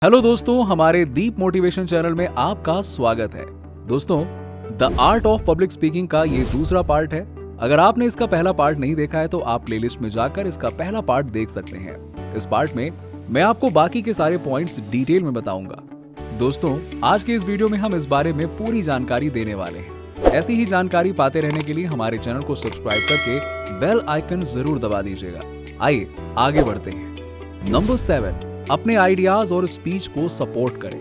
Hello दोस्तों, हमारे दीप motivation channel में आपका स्वागत है। दोस्तों, the art of public speaking का ये दूसरा पार्ट है। अगर आपने इसका पहला पार्ट नहीं देखा है तो आप प्लेलिस्ट में जाकर इसका पहला पार्ट देख सकते हैं। इस पार्ट में मैं आपको बाकी के सारे पॉइंट्स डिटेल में बताऊंगा। दोस्तों, आज के इस वीडियो में हम इस बारे में पूरी जानकारी देने वाले हैं। ऐसी ही जानकारी पाते रहने के लिए हमारे चैनल को सब्सक्राइब करके बेल आइकन जरूर दबा दीजिएगा। आइए आगे बढ़ते हैं। नंबर 7, अपने आइडियाज और स्पीच को सपोर्ट करें।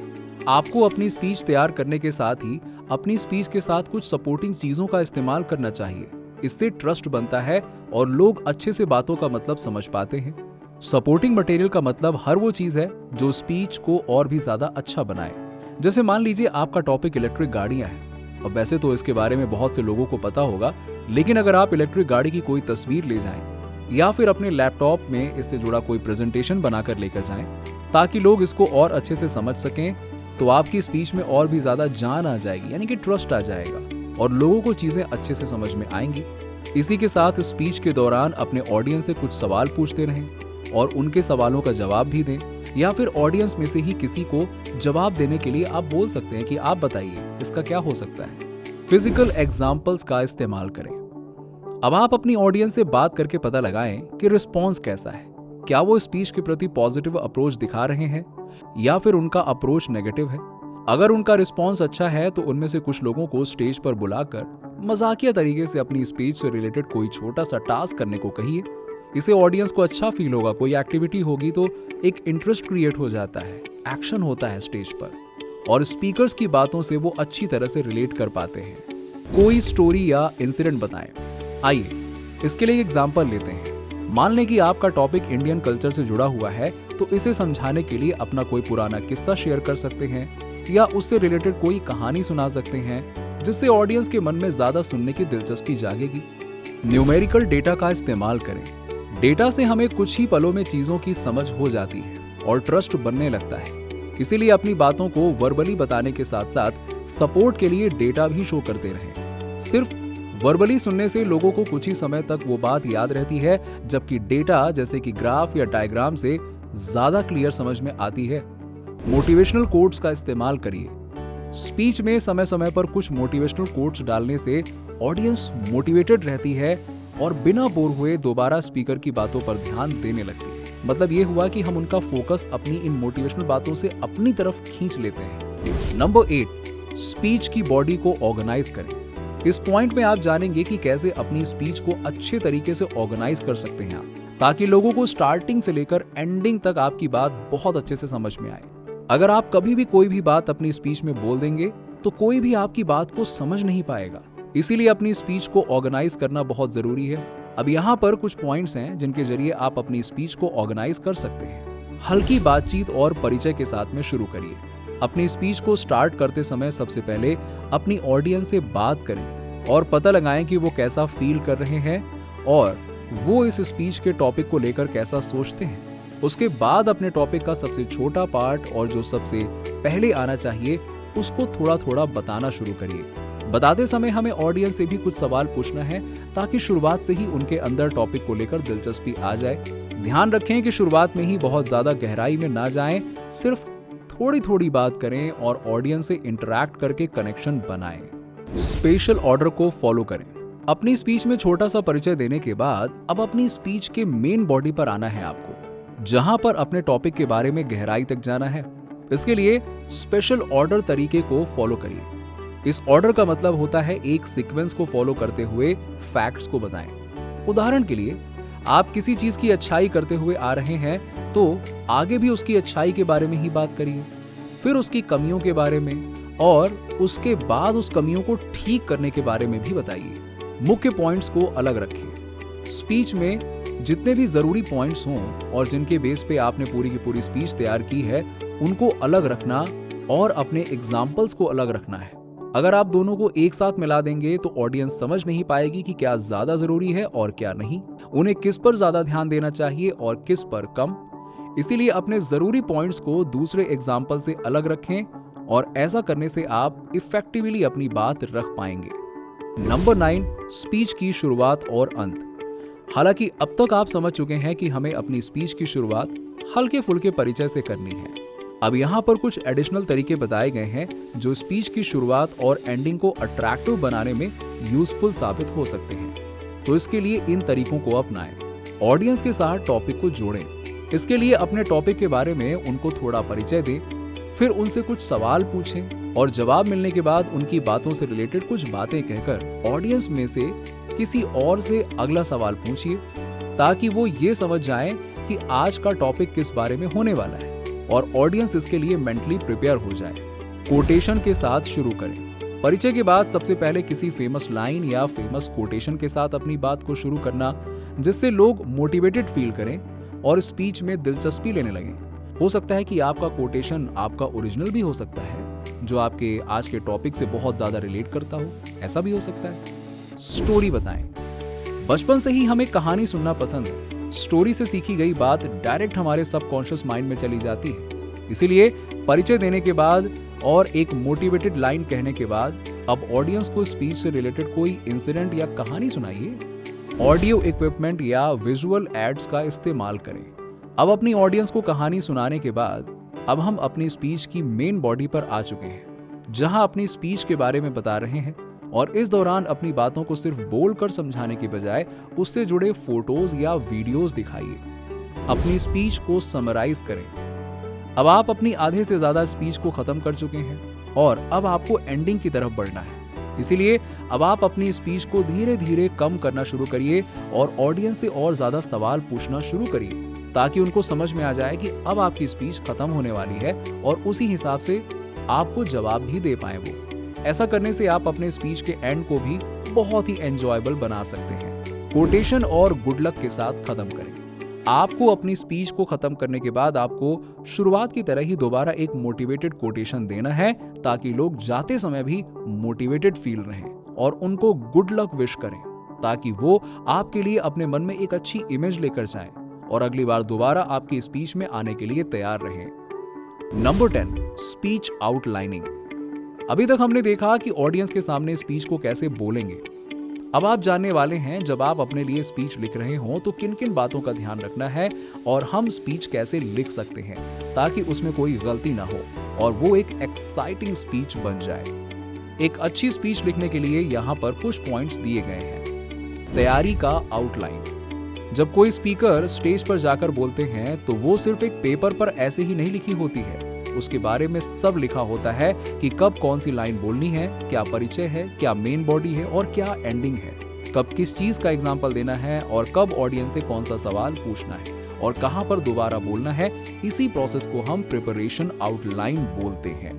आपको अपनी स्पीच तैयार करने के साथ ही अपनी स्पीच के साथ कुछ सपोर्टिंग चीजों का इस्तेमाल करना चाहिए। इससे ट्रस्ट बनता है और लोग अच्छे से बातों का मतलब समझ पाते हैं। सपोर्टिंग मटेरियल का मतलब हर वो चीज है जो स्पीच को और भी ज्यादा अच्छा बनाए। जैसे मान लीजिए आपका टॉपिक इलेक्ट्रिक गाड़ियां है। अब वैसे तो इसके बारे में बहुत से लोगों को पता होगा, लेकिन अगर आप इलेक्ट्रिक गाड़ी की कोई तस्वीर ले जाएं या फिर अपने लैपटॉप में इससे जुड़ा कोई प्रेजेंटेशन बनाकर लेकर जाएं ताकि लोग इसको और अच्छे से समझ सकें, तो आपकी स्पीच में और भी ज्यादा जान आ जाएगी, यानी कि ट्रस्ट आ जाएगा और लोगों को चीजें अच्छे से समझ में आएंगी। इसी के साथ स्पीच के दौरान अपने ऑडियंस से कुछ सवाल पूछते रहें और उनके सवालों का जवाब भी दें, या फिर ऑडियंस में से ही किसी को जवाब देने के लिए आप बोल सकते हैं कि आप बताइए इसका क्या हो सकता है। फिजिकल एग्जाम्पल्स का इस्तेमाल करें। अब आप अपनी ऑडियंस से बात करके पता लगाएं कि रिस्पॉन्स कैसा है। क्या वो स्पीच के प्रति पॉजिटिव अप्रोच दिखा रहे हैं या फिर उनका अप्रोच नेगेटिव है। अगर उनका रिस्पॉन्स अच्छा है तो उनमें से कुछ लोगों को स्टेज पर बुलाकर मजाकिया तरीके से अपनी स्पीच से रिलेटेड कोई छोटा सा टास्क करने को कहिए। इससे ऑडियंस को अच्छा फील होगा। कोई एक्टिविटी होगी तो एक इंटरेस्ट क्रिएट हो जाता है, एक्शन होता है स्टेज पर और स्पीकर्स की बातों से वो अच्छी तरह से रिलेट कर पाते हैं। कोई स्टोरी या इंसिडेंट बताएं। आइए इसके लिए एग्जाम्पल लेते हैं। मान लें कि आपका टॉपिक इंडियन कल्चर से जुड़ा हुआ है, तो इसे समझाने के लिए अपना कोई पुराना किस्सा शेयर कर सकते हैं या उससे रिलेटेड कोई कहानी सुना सकते हैं, जिससे ऑडियंस के मन में ज्यादा सुनने की दिलचस्पी जागेगी। न्यूमेरिकल डेटा का इस्तेमाल करें। डेटा से हमें कुछ ही पलों में चीजों की समझ हो जाती है और ट्रस्ट बनने लगता है। इसीलिए अपनी बातों को वर्बली बताने के साथ साथ सपोर्ट के लिए डेटा भी शो करते रहें। सिर्फ वर्बली सुनने से लोगों को कुछ ही समय तक वो बात याद रहती है, जबकि डेटा जैसे कि ग्राफ या डायग्राम से ज्यादा क्लियर समझ में आती है। मोटिवेशनल कोट्स का इस्तेमाल करिए। स्पीच में समय समय पर कुछ मोटिवेशनल कोट्स डालने से ऑडियंस मोटिवेटेड रहती है और बिना बोर हुए दोबारा स्पीकर की बातों पर ध्यान देने लगती है। मतलब ये हुआ कि हम उनका फोकस अपनी इन मोटिवेशनल बातों से अपनी तरफ खींच लेते हैं। नंबर 8, स्पीच की बॉडी को ऑर्गेनाइज करें। इस पॉइंट में आप जानेंगे कि कैसे अपनी स्पीच को अच्छे तरीके से ऑर्गेनाइज कर सकते हैं आप, ताकि लोगों को स्टार्टिंग से लेकर एंडिंग तक आपकी बात बहुत अच्छे से समझ में आए। अगर आप कभी भी कोई भी बात अपनी स्पीच में बोल देंगे तो कोई भी आपकी बात को समझ नहीं पाएगा। इसीलिए अपनी स्पीच को ऑर्गेनाइज करना बहुत जरूरी है। अब यहाँ पर कुछ पॉइंट्स हैं जिनके जरिए आप अपनी स्पीच को ऑर्गेनाइज कर सकते हैं। हल्की बातचीत और परिचय के साथ में शुरू करिए। अपनी स्पीच को स्टार्ट करते समय सबसे पहले अपनी ऑडियंस से बात करें और पता लगाएं कि वो कैसा फील कर रहे हैं और वो इस स्पीच के टॉपिक को लेकर कैसा सोचते हैं। उसके बाद अपने टॉपिक का सबसे छोटा पार्ट और जो सबसे पहले आना चाहिए उसको थोड़ा थोड़ा बताना शुरू करिए। बताते समय हमें ऑडियंस से भी कुछ सवाल पूछना है ताकि शुरुआत से ही उनके अंदर टॉपिक को लेकर दिलचस्पी आ जाए। ध्यान रखें कि शुरुआत में ही बहुत ज्यादा गहराई में ना जाएं, सिर्फ थोड़ी थोड़ी बात करें और ऑडियंस से इंटरैक्ट करके कनेक्शन बनाएं। स्पेशल ऑर्डर को फॉलो करें। अपनी स्पीच में छोटा सा परिचय देने के बाद अब अपनी स्पीच के मेन बॉडी पर आना है आपको, जहां पर अपने टॉपिक के बारे में गहराई तक जाना है। इसके लिए स्पेशल ऑर्डर तरीके को फॉलो करिए। इस ऑर्डर का मतलब होता है एक सीक्वेंस को फॉलो करते हुए फैक्ट्स को बताएं। उदाहरण के लिए आप किसी चीज की अच्छाई करते हुए आ रहे हैं तो आगे भी उसकी अच्छाई के बारे में ही बात करिए, फिर उसकी कमियों के बारे में और उसके बाद उस कमियों को ठीक करने के बारे में भी बताइए। मुख्य पॉइंट्स को अलग रखिए। स्पीच में जितने भी जरूरी पॉइंट्स हों और जिनके बेस पे आपने पूरी की पूरी स्पीच तैयार की है उनको अलग रखना और अपने एग्जाम्पल्स को अलग रखना है। अगर आप दोनों को एक साथ मिला देंगे तो ऑडियंस समझ नहीं पाएगी कि क्या ज्यादा जरूरी है और क्या नहीं, उन्हें किस पर ज्यादा ध्यान देना चाहिए और किस पर कम। इसीलिए अपने जरूरी पॉइंट्स को दूसरे एग्जाम्पल से अलग रखें और ऐसा करने से आप इफेक्टिवली अपनी बात रख पाएंगे। नंबर 9, स्पीच की शुरुआत और अंत। हालांकि अब तक आप समझ चुके हैं कि हमें अपनी स्पीच की शुरुआत हल्के फुल्के परिचय से करनी है अब यहाँ पर कुछ एडिशनल तरीके बताए गए हैं जो स्पीच की शुरुआत और एंडिंग को अट्रैक्टिव बनाने में यूजफुल साबित हो सकते हैं। तो इसके लिए इन तरीकों को अपनाएं। ऑडियंस के साथ टॉपिक को जोड़ें। इसके लिए अपने टॉपिक के बारे में उनको थोड़ा परिचय दें, फिर उनसे कुछ सवाल पूछें और जवाब मिलने के बाद उनकी बातों से रिलेटेड कुछ बातें कहकर ऑडियंस में से किसी और से अगला सवाल पूछिए, ताकि वो ये समझ जाएं कि आज का टॉपिक किस बारे में होने वाला है और ऑडियंस इसके लिए मेंटली प्रिपेयर हो जाए। कोटेशन के साथ शुरू करें। परिचय के बाद सबसे पहले किसी फेमस लाइन या फेमस कोटेशन के साथ अपनी बात को शुरू करना, जिससे लोग मोटिवेटेड फील करें और स्पीच में दिलचस्पी लेने लगें। हो सकता है कि आपका कोटेशन आपका ओरिजिनल भी हो सकता है, जो आपके आज के टॉपिक से बहुत ज्यादा रिलेट करता हो, ऐसा भी हो सकता है। स्टोरी बताएं। बचपन से ही हमें कहानी सुनना पसंद है। स्टोरी से सीखी गई बात डायरेक्ट हमारे सबकॉन्शियस माइंड में चली जाती है। इसीलिए परिचय देने के बाद और एक मोटिवेटेड लाइन कहने के बाद अब ऑडियंस को स्पीच से रिलेटेड कोई इंसिडेंट या कहानी सुनाइए। ऑडियो इक्विपमेंट या विजुअल एड्स का इस्तेमाल करें। अब अपनी ऑडियंस को कहानी सुनाने के बाद अब हम अपनी स्पीच की मेन बॉडी पर आ चुके हैं, जहां अपनी स्पीच के बारे में बता रहे हैं और इस दौरान अपनी बातों को सिर्फ बोलकर समझाने के बजाय उससे जुड़े फोटोज या वीडियोस दिखाइए। अपनी स्पीच को समराइज करें। अब आप अपनी आधे से ज्यादा स्पीच को खत्म कर चुके हैं और अब आपको एंडिंग की तरफ बढ़ना है। इसीलिए अब आप अपनी स्पीच को धीरे धीरे कम करना शुरू करिए और ऑडियंस से और ज्यादा सवाल पूछना शुरू करिए, ताकि उनको समझ में आ जाए कि अब आपकी स्पीच खत्म होने वाली है और उसी हिसाब से आपको जवाब भी दे पाए वो। ऐसा करने से आप अपने स्पीच के एंड को भी बहुत ही एंजॉयबल बना सकते हैं। कोटेशन और गुड लक के साथ खत्म करें। आपको अपनी स्पीच को खत्म करने के बाद आपको शुरुआत की तरह ही दोबारा एक मोटिवेटेड कोटेशन देना है, ताकि लोग जाते समय भी मोटिवेटेड फील रहें और उनको गुड लक विश करें, ताकि वो आपके लिए अपने मन में एक अच्छी इमेज लेकर जाएं और अगली बार दोबारा आपकी स्पीच में आने के लिए तैयार रहें। Number 10, speech outlining. अभी तक हमने देखा कि ऑडियंस के सामने स्पीच को कैसे बोलेंगे। अब आप जानने वाले हैं जब आप अपने लिए स्पीच लिख रहे हो तो किन किन बातों का ध्यान रखना है और हम स्पीच कैसे लिख सकते हैं ताकि उसमें कोई गलती ना हो और वो एक एक्साइटिंग स्पीच बन जाए। एक अच्छी स्पीच लिखने के लिए यहाँ पर कुछ पॉइंट्स दिए गए हैं। तैयारी का आउटलाइन। जब कोई स्पीकर स्टेज पर जाकर बोलते हैं तो वो सिर्फ एक पेपर पर ऐसे ही नहीं लिखी होती है। उसके बारे में सब लिखा होता है कि कब कौन सी लाइन बोलनी है, क्या परिचय है, क्या मेन बॉडी है और क्या एंडिंग है, कब किस चीज का एग्जाम्पल देना है और कब ऑडियंस से कौन सा सवाल पूछना है और कहां पर दोबारा बोलना है। इसी प्रोसेस को हम प्रिपरेशन आउटलाइन बोलते हैं।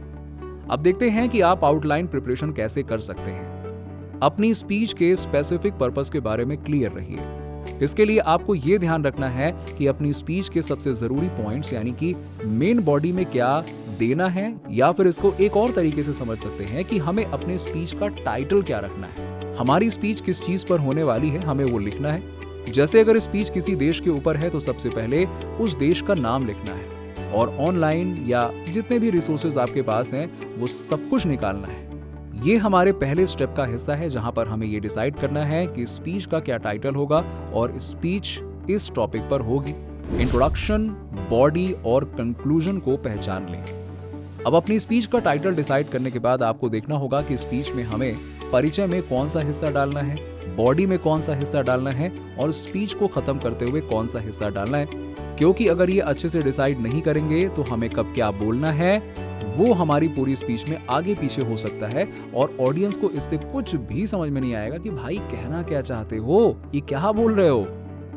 अब देखते हैं कि आप आउटलाइन प्रिपरेशन कैसे कर सकते हैं। अपनी स्पीच के स्पेसिफिक पर्पस के बारे में क्लियर रहिए। इसके लिए आपको यह ध्यान रखना है कि अपनी स्पीच के सबसे जरूरी पॉइंट्स यानी कि मेन बॉडी में क्या देना है, या फिर इसको एक और तरीके से समझ सकते हैं कि हमें अपने स्पीच का टाइटल क्या रखना है। हमारी स्पीच किस चीज पर होने वाली है हमें वो लिखना है। जैसे अगर स्पीच किसी देश के ऊपर है तो सबसे पहले उस देश का नाम लिखना है और ऑनलाइन या जितने भी रिसोर्सेज आपके पास हैं वो सब कुछ निकालना है। ये हमारे पहले स्टेप का हिस्सा है जहां पर हमें ये डिसाइड करना है कि स्पीच का क्या टाइटल होगा और स्पीच इस टॉपिक पर होगी। इंट्रोडक्शन, बॉडी और कंक्लूजन को पहचान लें। अब अपनी स्पीच का टाइटल डिसाइड करने के बाद आपको देखना होगा कि स्पीच में हमें परिचय में कौन सा हिस्सा डालना है, बॉडी में कौन सा हिस्सा डालना है और स्पीच को खत्म करते हुए कौन सा हिस्सा डालना है। क्योंकि अगर ये अच्छे से डिसाइड नहीं करेंगे तो हमें कब क्या बोलना है वो हमारी पूरी स्पीच में आगे पीछे हो सकता है और ऑडियंस को इससे कुछ भी समझ में नहीं आएगा कि भाई कहना क्या चाहते हो, ये क्या बोल रहे हो,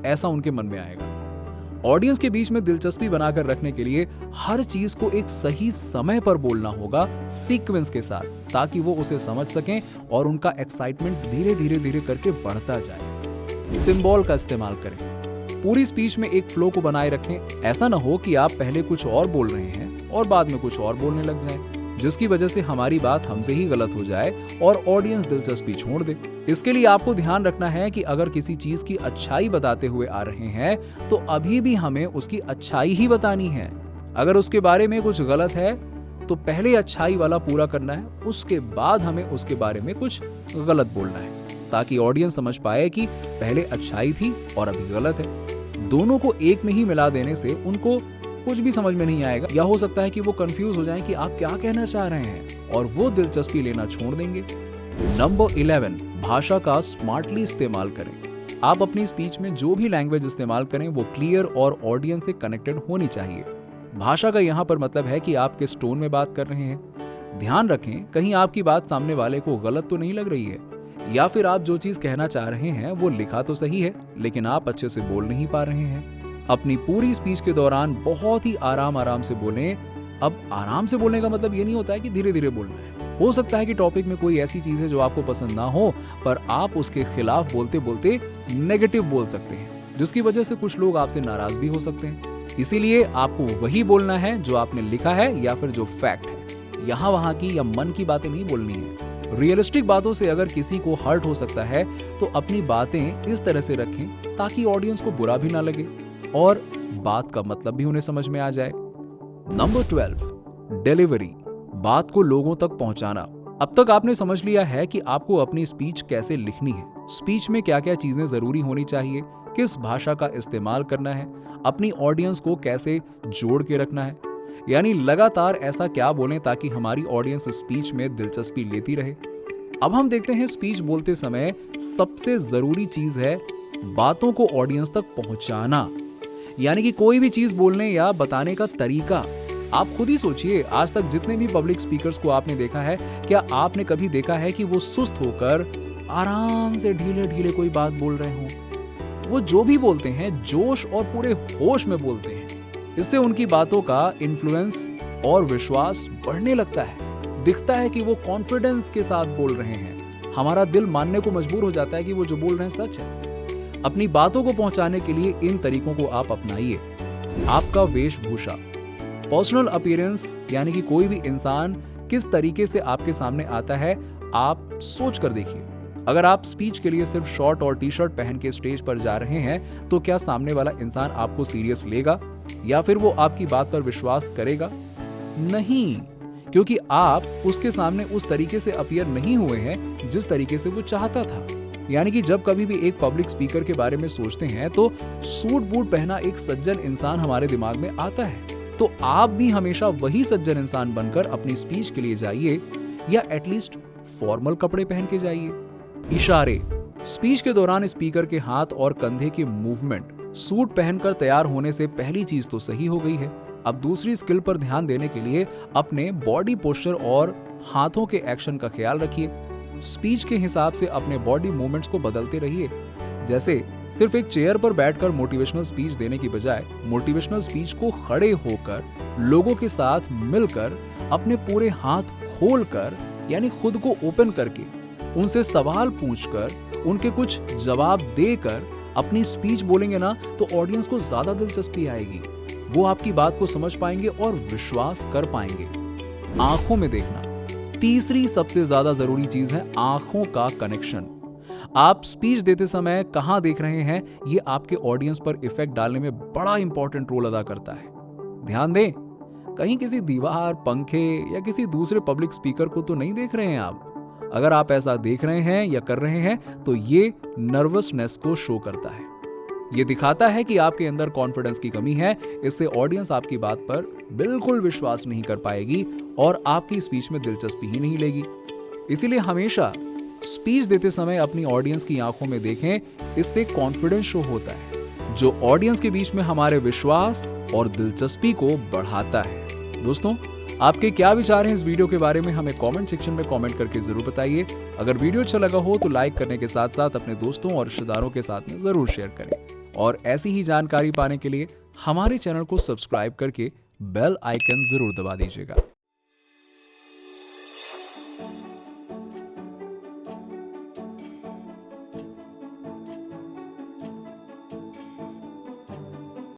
ऐसा उनके मन में आएगा। ऑडियंस के बीच में दिलचस्पी बनाकर रखने के लिए हर चीज को एक सही समय पर बोलना होगा सीक्वेंस के साथ, ताकि वो उसे समझ सकें और उनका एक्साइटमेंट धीरे धीरे धीरे करके बढ़ता जाए। सिंबल का इस्तेमाल करें। पूरी स्पीच में एक फ्लो को बनाए रखें। ऐसा ना हो कि आप पहले कुछ और बोल रहे हैं और बाद में कुछ और बोलने लग जाएं, जिसकी वजह से हमारी बात हमसे ही गलत हो जाए और ऑडियंस दिलचस्पी छोड़ दे। इसके लिए आपको ध्यान रखना है कि अगर किसी चीज की अच्छाई बताते हुए आ रहे हैं तो अभी भी हमें उसकी अच्छाई ही बतानी है। अगर उसके बारे में कुछ गलत है तो पहले अच्छाई वाला पूरा करना है, उसके बाद हमें उसके बारे में कुछ गलत बोलना है, ताकि ऑडियंस समझ पाए कि पहले अच्छाई थी और अभी गलत है। दोनों को एक में ही मिला देने से उनको कुछ भी समझ में नहीं आएगा, या हो सकता है कि वो कंफ्यूज हो जाएं कि आप क्या कहना चाह रहे हैं और वो दिलचस्पी लेना छोड़ देंगे। नंबर 11, भाषा का स्मार्टली इस्तेमाल करें। आप अपनी स्पीच में जो भी लैंग्वेज इस्तेमाल करें वो क्लियर और ऑडियंस से कनेक्टेड होनी चाहिए। भाषा का यहाँ पर मतलब है कि आप किस टोन में बात कर रहे हैं। ध्यान रखें कहीं आपकी बात सामने वाले को गलत तो नहीं लग रही है, या फिर आप जो चीज कहना चाह रहे हैं वो लिखा तो सही है लेकिन आप अच्छे से बोल नहीं पा रहे हैं। अपनी पूरी स्पीच के दौरान बहुत ही आराम से बोलें। अब आराम से बोलने का मतलब ये नहीं होता है कि धीरे धीरे बोलना है। हो सकता है कि टॉपिक में कोई ऐसी चीज है जो आपको पसंद ना हो, पर आप उसके खिलाफ बोलते बोलते नेगेटिव बोल सकते हैं, जिसकी वजह से कुछ लोग आपसे नाराज भी हो सकते हैं। इसीलिए आपको वही बोलना है जो आपने लिखा है या फिर जो फैक्ट है। यहाँ वहाँ की या मन की बातें नहीं बोलनी है। रियलिस्टिक बातों से अगर किसी को हर्ट हो सकता है तो अपनी बातें इस तरह से रखें ताकि ऑडियंस को बुरा भी ना लगे और बात का मतलब भी उन्हें समझ में आ जाए। नंबर 12, डिलीवरी, बात को लोगों तक पहुंचाना। अब तक आपने समझ लिया है कि आपको अपनी स्पीच कैसे लिखनी है, स्पीच में क्या क्या चीजें जरूरी होनी चाहिए, किस भाषा का इस्तेमाल करना है, अपनी ऑडियंस को कैसे जोड़ के रखना है, यानी लगातार ऐसा क्या बोलें ताकि हमारी ऑडियंस स्पीच में दिलचस्पी लेती रहे। अब हम देखते हैं स्पीच बोलते समय सबसे जरूरी चीज है बातों को ऑडियंस तक पहुंचाना, यानी कि कोई भी चीज बोलने या बताने का तरीका। आप खुद ही सोचिए, आज तक जितने भी पब्लिक स्पीकर्स को आपने देखा है, क्या आपने कभी देखा है कि वो सुस्त होकर आराम से ढीले ढीले कोई बात बोल रहे हों? वो जो भी बोलते हैं जोश और पूरे होश में बोलते हैं। इससे उनकी बातों का इन्फ्लुएंस और विश्वास बढ़ने लगता है। दिखता है कि वो कॉन्फिडेंस के साथ बोल रहे हैं। हमारा दिल मानने को मजबूर हो जाता है कि वो जो बोल रहे हैं सच है। अपनी बातों को पहुंचाने के लिए इन तरीकों को आप अपनाइए। आपका वेशभूषा, पर्सनल अपीयरेंस, यानी कि कोई भी इंसान किस तरीके से आपके सामने आता है, आप सोच कर देखिए। अगर आप स्पीच के लिए सिर्फ शॉर्ट और टी शर्ट पहन के स्टेज पर जा रहे हैं तो क्या सामने वाला इंसान आपको सीरियस लेगा या फिर वो आपकी बात पर विश्वास करेगा? नहीं, क्योंकि आप उसके सामने उस तरीके से अपीयर नहीं हुए हैं जिस तरीके से वो चाहता था। यानी कि जब कभी भी एक पब्लिक स्पीकर के बारे में सोचते हैं तो सूट बूट पहना एक सज्जन इंसान हमारे दिमाग में आता है। तो आप भी हमेशा वही सज्जन इंसान बनकर अपनी स्पीच के लिए जाइए, या एटलीस्ट फॉर्मल कपड़े पहन के जाइए। इशारे, स्पीच के दौरान स्पीकर के हाथ और कंधे की मूवमेंट। सूट पहनकर तैयार होने से पहली चीज तो सही हो गई है। अब दूसरी स्किल पर ध्यान देने के लिए अपने बॉडी पोस्चर और हाथों के एक्शन का ख्याल रखिए। स्पीच के हिसाब से अपने बॉडी मूवमेंट्स को बदलते रहिए। जैसे सिर्फ एक चेयर पर बैठकर मोटिवेशनल स्पीच देने की बजाय मोटिवेशनल स्पीच को खड़े होकर लोगों के साथ मिलकर अपने पूरे हाथ खोलकर, यानी खुद को ओपन करके, उनसे सवाल पूछकर, उनके कुछ जवाब देकर अपनी स्पीच बोलेंगे ना तो ऑडियंस को ज्यादा दिलचस्पी आएगी। वो आपकी बात को समझ पाएंगे और विश्वास कर पाएंगे। आंखों में देखना, तीसरी सबसे ज्यादा जरूरी चीज है आंखों का कनेक्शन। आप स्पीच देते समय कहां देख रहे हैं ये आपके ऑडियंस पर इफेक्ट डालने में बड़ा इंपॉर्टेंट रोल अदा करता है। ध्यान दें, कहीं किसी दीवार, पंखे या किसी दूसरे पब्लिक स्पीकर को तो नहीं देख रहे हैं आप। अगर आप ऐसा देख रहे हैं या कर रहे हैं तो ये नर्वसनेस को शो करता है। ये दिखाता है कि आपके अंदर कॉन्फिडेंस की कमी है। इससे ऑडियंस आपकी बात पर बिल्कुल विश्वास नहीं कर पाएगी और आपकी स्पीच में दिलचस्पी ही नहीं लेगी। इसीलिए हमेशा स्पीच देते समय अपनी ऑडियंस की आंखों में देखें। इससे कॉन्फिडेंस शो होता है जो ऑडियंस के बीच में हमारे विश्वास और दिलचस्पी को बढ़ाता है। दोस्तों, आपके क्या विचार हैं इस वीडियो के बारे में हमें कमेंट सेक्शन में कमेंट करके जरूर बताइए। अगर वीडियो अच्छा लगा हो तो लाइक करने के साथ साथ अपने दोस्तों और रिश्तेदारों के साथ में जरूर शेयर करें और ऐसी ही जानकारी पाने के लिए हमारे चैनल को सब्सक्राइब करके बेल आइकन जरूर दबा दीजिएगा।